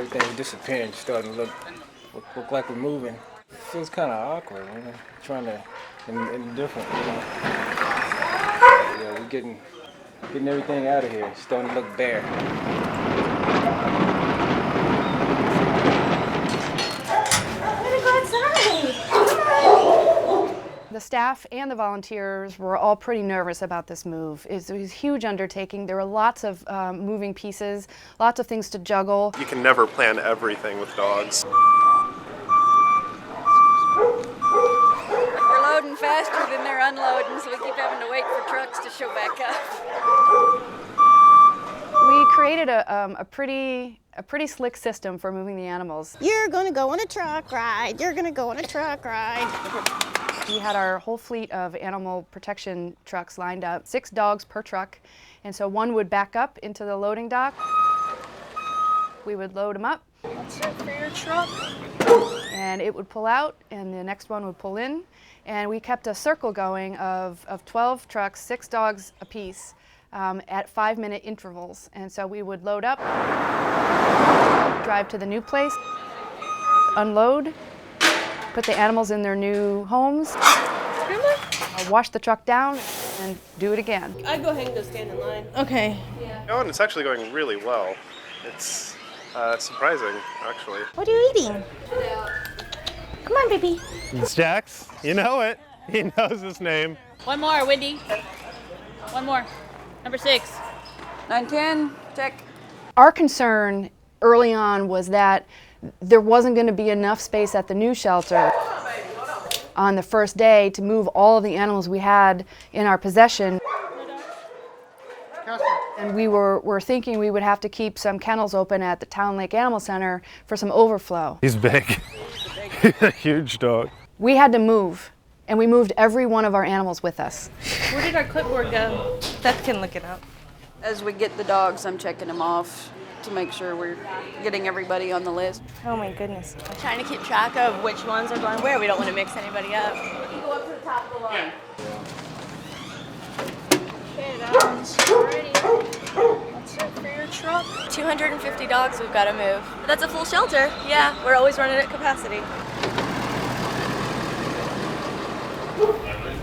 everything's disappearing, starting to look like we're moving. It feels kind of awkward, you know, trying to, and different, you know. Yeah, we're getting everything out of here. It's starting to look bare. The staff and the volunteers were all pretty nervous about this move. It was a huge undertaking. There were lots of moving pieces, lots of things to juggle. You can never plan everything with dogs. We're loading faster than they're unloading, so we keep having to wait for trucks to show back up. We created a pretty slick system for moving the animals. You're gonna go on a truck ride. You're gonna go on a truck ride. We had our whole fleet of animal protection trucks lined up, 6 dogs per truck, and so one would back up into the loading dock. We would load them up. What's that for your truck? And it would pull out, and the next one would pull in, and we kept a circle going of 12 trucks, 6 dogs apiece, at 5-minute intervals. And so we would load up, drive to the new place, unload, put the animals in their new homes, wash the truck down, and do it again. I'd go ahead and go stand in line. Okay. Oh, and it's actually going really well. It's surprising, actually. What are you eating? Come on, baby. It's Jax. You know it. He knows his name. One more, Wendy. One more. Number 6. 910, check. Our concern early on was that there wasn't going to be enough space at the new shelter on the first day to move all of the animals we had in our possession. And we were thinking we would have to keep some kennels open at the Town Lake Animal Center for some overflow. He's big. He's a huge dog. We had to move, and we moved every one of our animals with us. Where did our clipboard go? Beth can look it up. As we get the dogs, I'm checking them off to make sure we're getting everybody on the list. Oh my goodness. Trying to keep track of which ones are going where. We don't want to mix anybody up. You go up to the top of the line. Okay, that one's ready. What's that for your truck? 250 dogs we've got to move. That's a full shelter. Yeah, we're always running at capacity.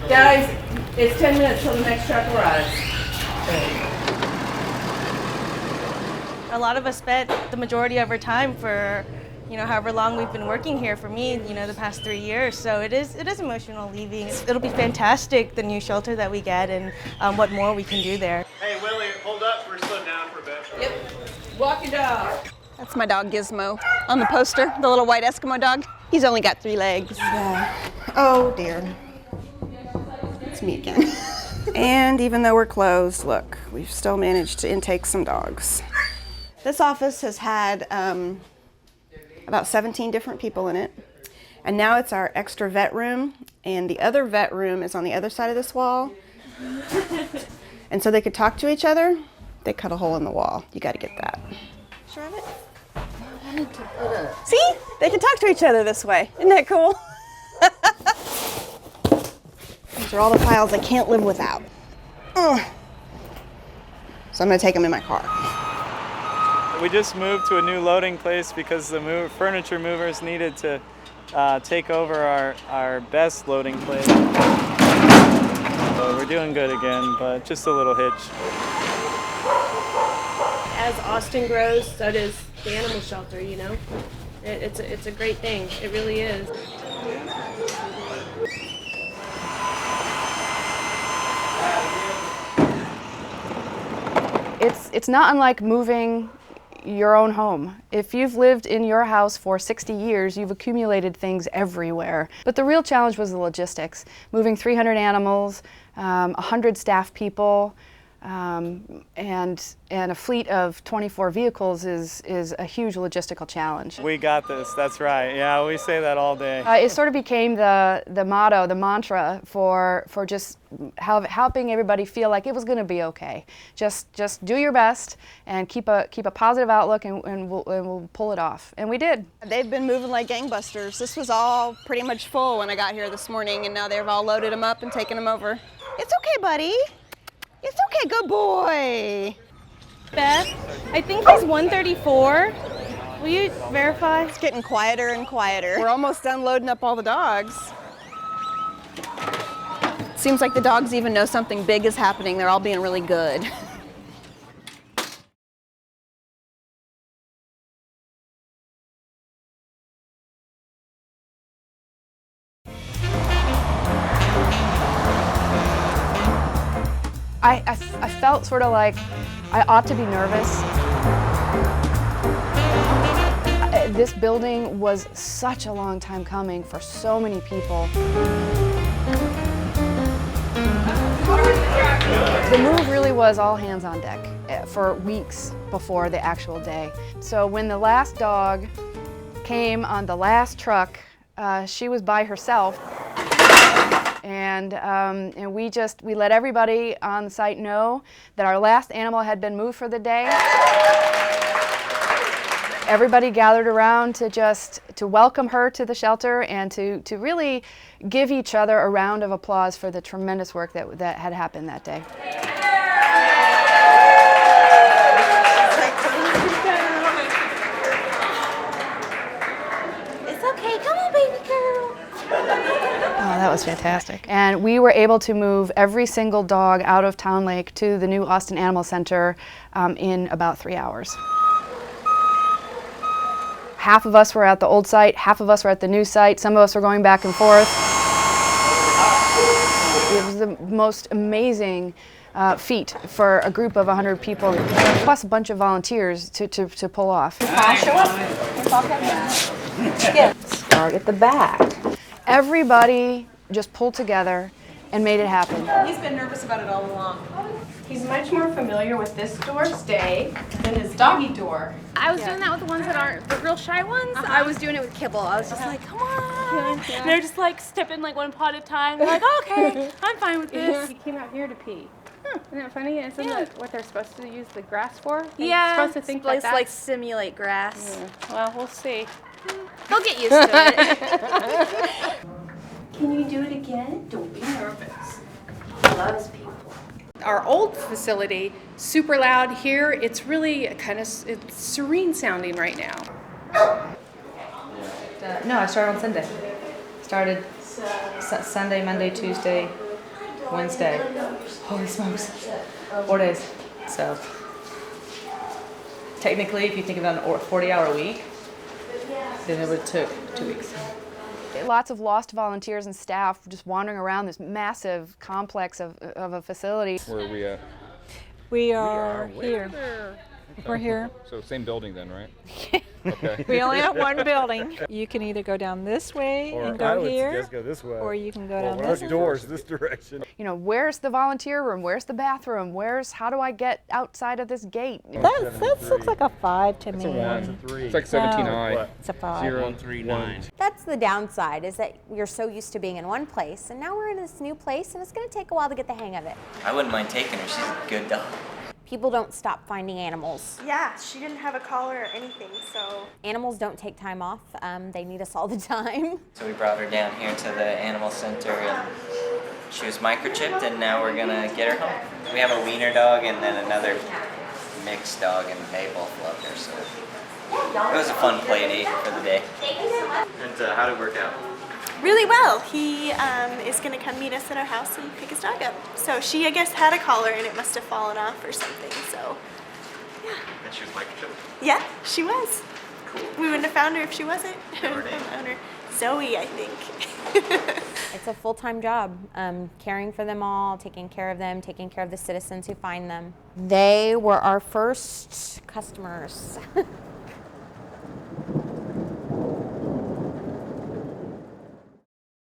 Guys, it's 10 minutes till the next truck arrives. A lot of us spent the majority of our time for, however long we've been working here. For me, the past 3 years. So it is emotional leaving. It'll be fantastic, the new shelter that we get, and what more we can do there. Hey, Willie, hold up. We're slowing down for a bit. Yep. Walk your dog. That's my dog Gizmo on the poster, the little white Eskimo dog. He's only got 3 legs. Yeah. Oh dear. It's me again. And even though we're closed, look, we've still managed to intake some dogs. This office has had about 17 different people in it. And now it's our extra vet room. And the other vet room is on the other side of this wall. And so they could talk to each other. They cut a hole in the wall. You got to get that. Sure of it? See? They can talk to each other this way. Isn't that cool? These are all the files I can't live without. Ugh. So I'm going to take them in my car. We just moved to a new loading place because the furniture movers needed to take over our best loading place. So we're doing good again, but just a little hitch. As Austin grows, so does the animal shelter, It's a great thing. It really is. It's not unlike moving your own home. If you've lived in your house for 60 years, you've accumulated things everywhere. But the real challenge was the logistics. Moving 300 animals, 100 staff people, and a fleet of 24 vehicles is a huge logistical challenge. We got this, that's right. Yeah, we say that all day. It sort of became the motto, the mantra for just helping everybody feel like it was going to be okay. Just do your best and keep a positive outlook, and we'll pull it off. And we did. They've been moving like gangbusters. This was all pretty much full when I got here this morning, and now they've all loaded them up and taken them over. It's okay, buddy. It's okay, good boy. Beth, I think he's 134. Will you verify? It's getting quieter and quieter. We're almost done loading up all the dogs. Seems like the dogs even know something big is happening. They're all being really good. I felt sort of like I ought to be nervous. This building was such a long time coming for so many people. The move really was all hands on deck for weeks before the actual day. So when the last dog came on the last truck, she was by herself. And we let everybody on the site know that our last animal had been moved for the day. Everybody gathered around to welcome her to the shelter and to really give each other a round of applause for the tremendous work that had happened that day. It's okay, come on, baby girl. Oh, that was fantastic. And we were able to move every single dog out of Town Lake to the new Austin Animal Center in about 3 hours. Half of us were at the old site, half of us were at the new site, some of us were going back and forth. It was the most amazing feat for a group of 100 people, plus a bunch of volunteers to pull off. Start at the back. Everybody just pulled together and made it happen. He's been nervous about it all along. He's much more familiar with this door stay than his doggy door. I was doing that with the ones that aren't the real shy ones. I was doing it with Kibble. I was just like, come on. And they're just like stepping like one pot at a time. They're like, okay, I'm fine with this. He came out here to pee. Isn't that funny? Isn't that what they're supposed to use the grass for? Yeah, supposed to think like that. like simulate grass. Yeah. Well, we'll see. They'll get used to it. Can you do it again? Don't be nervous. He loves people. Our old facility, super loud. Here, it's really it's serene sounding right now. No, I started on Sunday. Started Sunday, Monday, Tuesday, Wednesday. Holy smokes. 4 days. So technically, if you think about a 40-hour week, then it would have took 2 weeks. Lots of lost volunteers and staff just wandering around this massive complex of a facility. Where are we at? We are here. We're here. So same building then, right? Okay. We only have one building. You can either go down this way and go here, go this way. or you can go down this this doors this direction. You know, where's the volunteer room? Where's the bathroom? How do I get outside of this gate? That looks like a 5 to me. It's a 1. It's a 3. It's like 17I. It's a 5. 0, 3, 9. That's the downside, is that you're so used to being in one place, and now we're in this new place, and it's going to take a while to get the hang of it. I wouldn't mind taking her. She's a good dog. People don't stop finding animals. Yeah, she didn't have a collar or anything, so. Animals don't take time off. They need us all the time. So we brought her down here to the animal center, and she was microchipped, and now we're gonna get her home. We have a wiener dog and then another mixed dog, and they both love her. So it was a fun play date for the day. And how did it work out? Really well. He is going to come meet us at our house and pick his dog up. So she, I guess, had a collar and it must have fallen off or something, so yeah. And she was microchipped? Yeah, she was. Cool. We wouldn't have found her if she wasn't. Her name? Owner, Zoe, I think. It's a full-time job, caring for them all, taking care of them, taking care of the citizens who find them. They were our first customers.